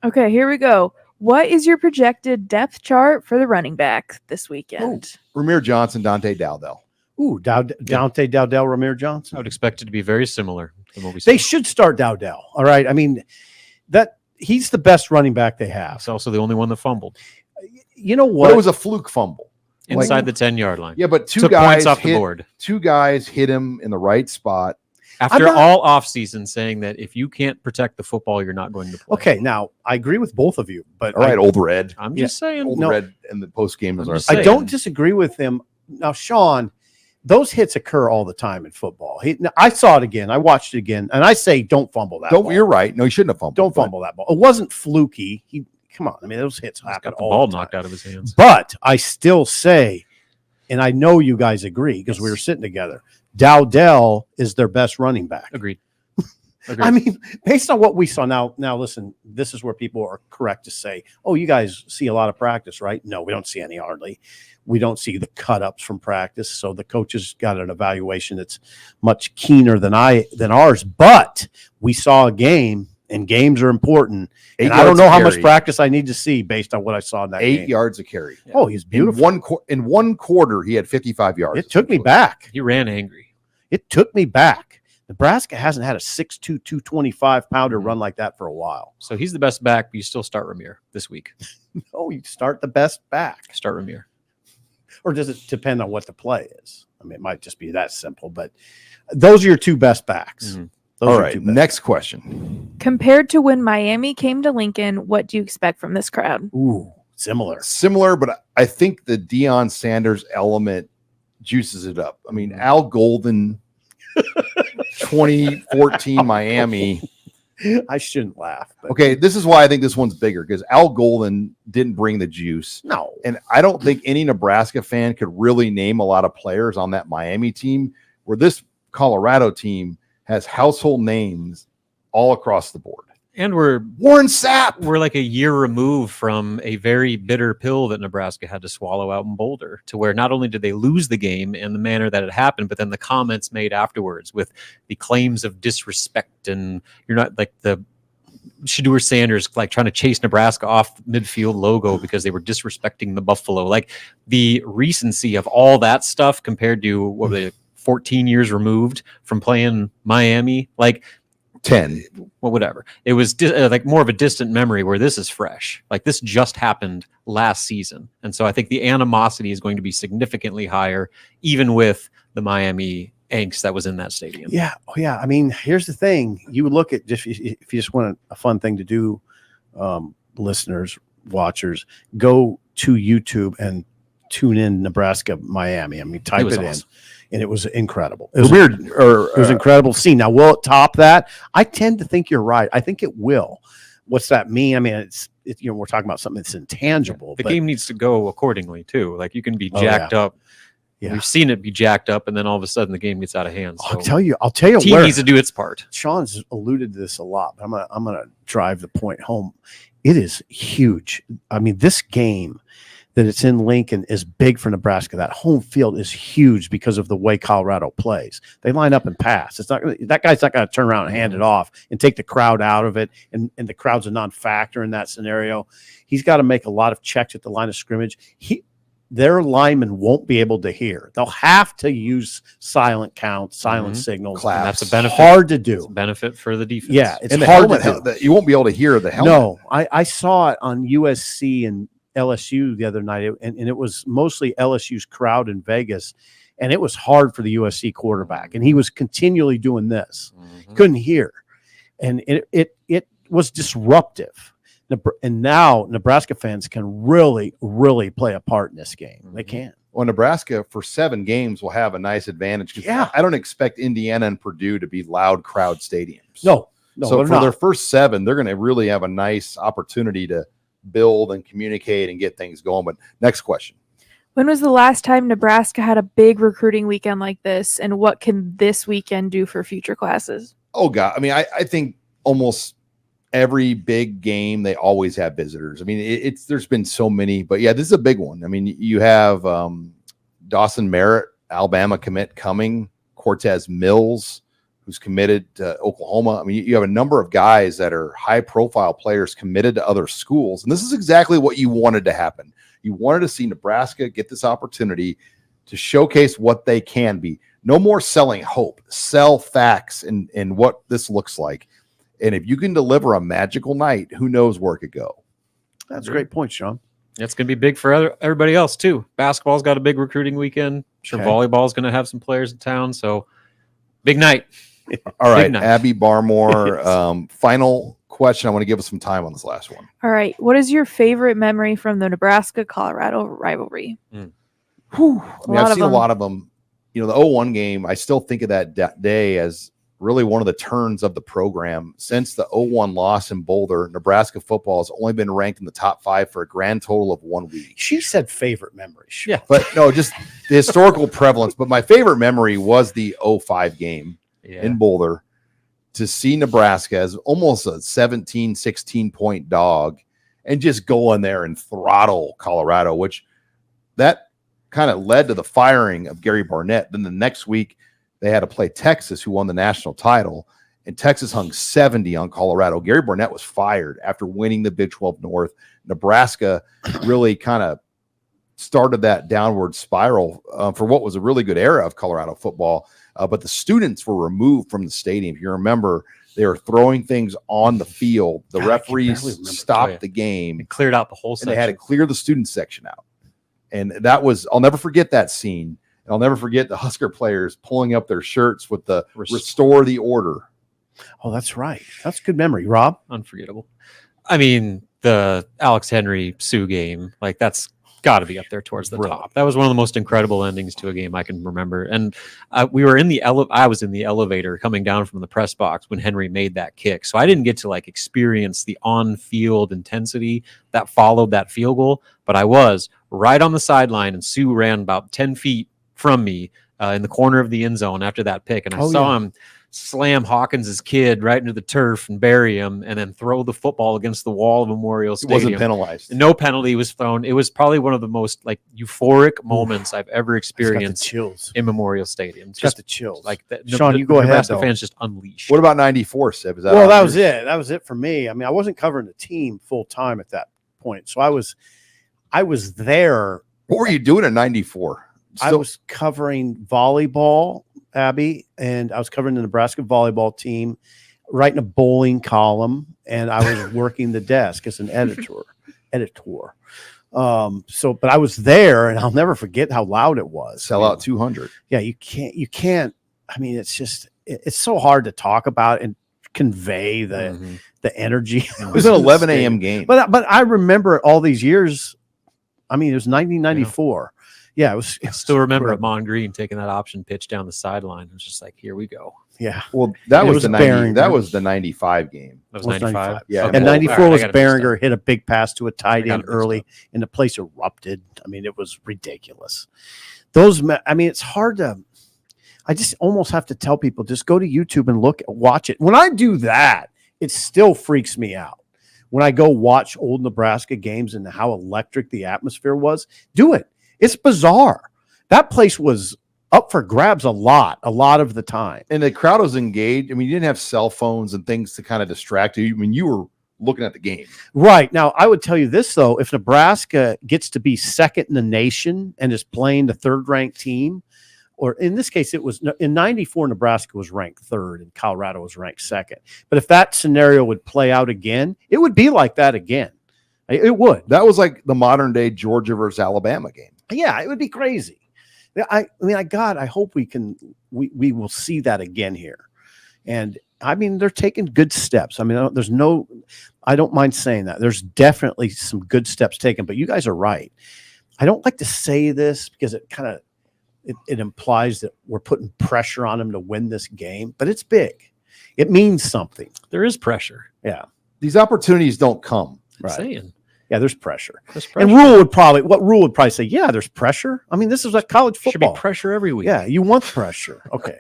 Okay, here we go. What is your projected depth chart for the running back this weekend? Ramir Johnson, Dante Dowdell. Ooh, Dante Dowdell, Ramir Johnson. I would expect it to be very similar to what we saw. They should start Dowdell. All right. I mean, he's the best running back they have. It's also the only one that fumbled You know what? But it was a fluke fumble. inside the 10-yard line. Yeah, but Took points off the board. Two guys hit him in the right spot. After all offseason saying that if you can't protect the football, you're not going to play. Okay, now I agree with both of you, but All right, Old Red. I'm just saying. Old Red in the post game is our just I saying. don't disagree with him. Now, Sean, those hits occur all the time in football. I saw it again. I watched it again, and I say don't fumble that ball. You're right. No, he shouldn't have fumbled. Don't fumble that ball. It wasn't fluky. Come on. I mean, those hits happen Got the all ball the time. knocked out of his hands. But I still say, and I know you guys agree because we were sitting together, Dowdell is their best running back. Agreed. I mean, based on what we saw now, listen, this is where people are correct to say, oh, you guys see a lot of practice, right? No, we don't see any hardly. We don't see the cut-ups from practice. So the coaches got an evaluation that's much keener than ours. But we saw a game, and games are important. And I don't know how much practice I need to see based on what I saw in that game. 8 yards of carry. Yeah. Oh, he's beautiful. In one quarter, he had 55 yards. It took me back. He ran angry. It took me back. Nebraska hasn't had a 6'2", 225-pounder run like that for a while. So he's the best back, but you still start Ramir this week. Oh, you start the best back. Start Ramir. Or does it depend on what the play is? I mean, it might just be that simple, but those are your two best backs. Mm-hmm. All right, next question. Compared to when Miami came to Lincoln, what do you expect from this crowd? Ooh, similar. Similar, but I think the Deion Sanders element juices it up. I mean, Al Golden, 2014 Miami. I shouldn't laugh. But Okay, this is why I think this one's bigger, because Al Golden didn't bring the juice. no. And I don't think any Nebraska fan could really name a lot of players on that Miami team, where this Colorado team has household names all across the board. And we're Warren Sapp. like a year removed from a very bitter pill that Nebraska had to swallow out in Boulder, to where not only did they lose the game in the manner that it happened, but then the comments made afterwards with the claims of disrespect, and you're not like the Shedeur Sanders like trying to chase Nebraska off midfield logo because they were disrespecting the Buffalo. Like the recency of all that stuff compared to what were they, 14 years removed from playing Miami, like 10. well, whatever. It was like more of a distant memory, where this is fresh. Like this just happened last season. And so I think the animosity is going to be significantly higher, even with the Miami angst that was in that stadium. Yeah. Oh, yeah. I mean, here's the thing. You look at just if you just want a fun thing to do, listeners, watchers, go to YouTube and tune in Nebraska, Miami. I mean, type it in. And it was incredible. It was weird. It was incredible to see. Now, will it top that? I tend to think you're right. I think it will. What's that mean? I mean, it's we're talking about something that's intangible. The game needs to go accordingly too. Like you can be jacked up. Yeah. We've seen it be jacked up, and then all of a sudden the game gets out of hand. So I'll tell you team where needs to do its part. Sean's alluded to this a lot, but I'm gonna drive the point home. It is huge. I mean, this game that it's in Lincoln is big for Nebraska. That home field is huge because of the way Colorado plays. They line up and pass. It's not that guy's not going to turn around and hand it off and take the crowd out of it. And the crowd's a non-factor in that scenario. He's got to make a lot of checks at the line of scrimmage. Their linemen won't be able to hear. They'll have to use silent counts, silent signals. And that's a benefit. Hard to do. It's a benefit for the defense. Yeah, it's And the hard helmet, to do. you won't be able to hear the helmet. No, I saw it on USC and LSU the other night, and it was mostly LSU's crowd in Vegas, and it was hard for the USC quarterback, and he was continually doing this. Couldn't hear, and it was disruptive. And now Nebraska fans can really play a part in this game. They can. Well, Nebraska for 7 games will have a nice advantage. Yeah. I don't expect Indiana and Purdue to be loud crowd stadiums. No, so for their first 7, they're going to really have a nice opportunity to build and communicate and get things going. But next question. When was the last time Nebraska had a big recruiting weekend like this, and what can this weekend do for future classes? Oh, God. I mean, I think almost every big game, they always have visitors. I mean, there's been so many. But, yeah, this is a big one. I mean, you have Dawson Merritt, Alabama commit coming, Cortez Mills, who's committed to Oklahoma. I mean, you have a number of guys that are high-profile players committed to other schools, and this is exactly what you wanted to happen. You wanted to see Nebraska get this opportunity to showcase what they can be. No more selling hope. Sell facts and what this looks like. And if you can deliver a magical night, who knows where it could go. That's a great point, Sean. It's going to be big for everybody else, too. Basketball's got a big recruiting weekend. I'm sure volleyball's going to have some players in town. So, big night. All right, Abby Barmore, final question. I want to give us some time on this last one. All right. What is your favorite memory from the Nebraska-Colorado rivalry? I've seen a lot of them. You know, the 0-1 game, I still think of that day as really one of the turns of the program. Since the 0-1 loss in Boulder, Nebraska football has only been ranked in the top 5 for a grand total of 1 week. She said favorite memories. Yeah. But no, just the historical prevalence. But my favorite memory was the 0-5 game in Boulder, to see Nebraska as almost a 17, 16-point dog and just go in there and throttle Colorado, which that kind of led to the firing of Gary Barnett. Then the next week, they had to play Texas, who won the national title, and Texas hung 70 on Colorado. Gary Barnett was fired after winning the Big 12 North. Nebraska really kind of started that downward spiral for what was a really good era of Colorado football. But the students were removed from the stadium. If you remember, they were throwing things on the field. The referees stopped the game. It cleared out the whole section. And they had to clear the student section out. And that was, I'll never forget that scene. And I'll never forget the Husker players pulling up their shirts with the restore the order. Oh, that's right. That's a good memory, Rob. Unforgettable. I mean, the Alex Henry Sioux game, like that's got to be up there towards the top. That was one of the most incredible endings to a game I can remember. And we were in the I was in the elevator coming down from the press box when Henry made that kick. So I didn't get to like experience the on-field intensity that followed that field goal, but I was right on the sideline, and Sioux ran about 10 feet from me in the corner of the end zone after that pick. And I saw him slam Hawkins's kid right into the turf and bury him, and then throw the football against the wall of Memorial Stadium. It wasn't penalized. No penalty was thrown. It was probably one of the most like euphoric moments I've ever experienced in Memorial Stadium. Just the chills. Like that, Sean, you go ahead. Nebraska fans just unleashed. What about 94, Sib? Well, that was it. That was it for me. I mean, I wasn't covering the team full time at that point, so I was there. What were you doing in 94? I was covering volleyball, Abby, and I was covering the Nebraska volleyball team, writing a bowling column, and I was working the desk as an editor. But I was there, and I'll never forget how loud it was. Sell out 200. Yeah, you can't. I mean, it's just, it's so hard to talk about and convey the energy. It was an 11 a.m. game. But I remember all these years. I mean, it was 1994. Yeah, it was. I still remember Mon Green taking that option pitch down the sideline. It was just like, here we go. Yeah. Well, that was the 90. That was the 95 game. That was 95. Yeah. And 94 was Behringer hit a big pass to a tight end early, and the place erupted. I mean, it was ridiculous. It's hard to. I just almost have to tell people, just go to YouTube and watch it. When I do that, it still freaks me out. When I go watch old Nebraska games and how electric the atmosphere was, do it. It's bizarre. That place was up for grabs a lot of the time. And the crowd was engaged. I mean, you didn't have cell phones and things to kind of distract you. I mean, you were looking at the game. Right. Now, I would tell you this, though. If Nebraska gets to be second in the nation and is playing the third-ranked team, or in this case, it was in 94, Nebraska was ranked third and Colorado was ranked second. But if that scenario would play out again, it would be like that again. It would. That was like the modern day Georgia versus Alabama game. Yeah, it would be crazy. I hope we will see that again here. And I mean, they're taking good steps. I mean, I don't mind saying that. There's definitely some good steps taken, but you guys are right. I don't like to say this because it kind of, it implies that we're putting pressure on them to win this game, but it's big. It means something. There is pressure. Yeah. These opportunities don't come. Right. Saying. Yeah, there's pressure. And Rule would probably say, yeah, there's pressure. I mean, this is like college football. Should be pressure every week. Yeah, you want pressure. Okay.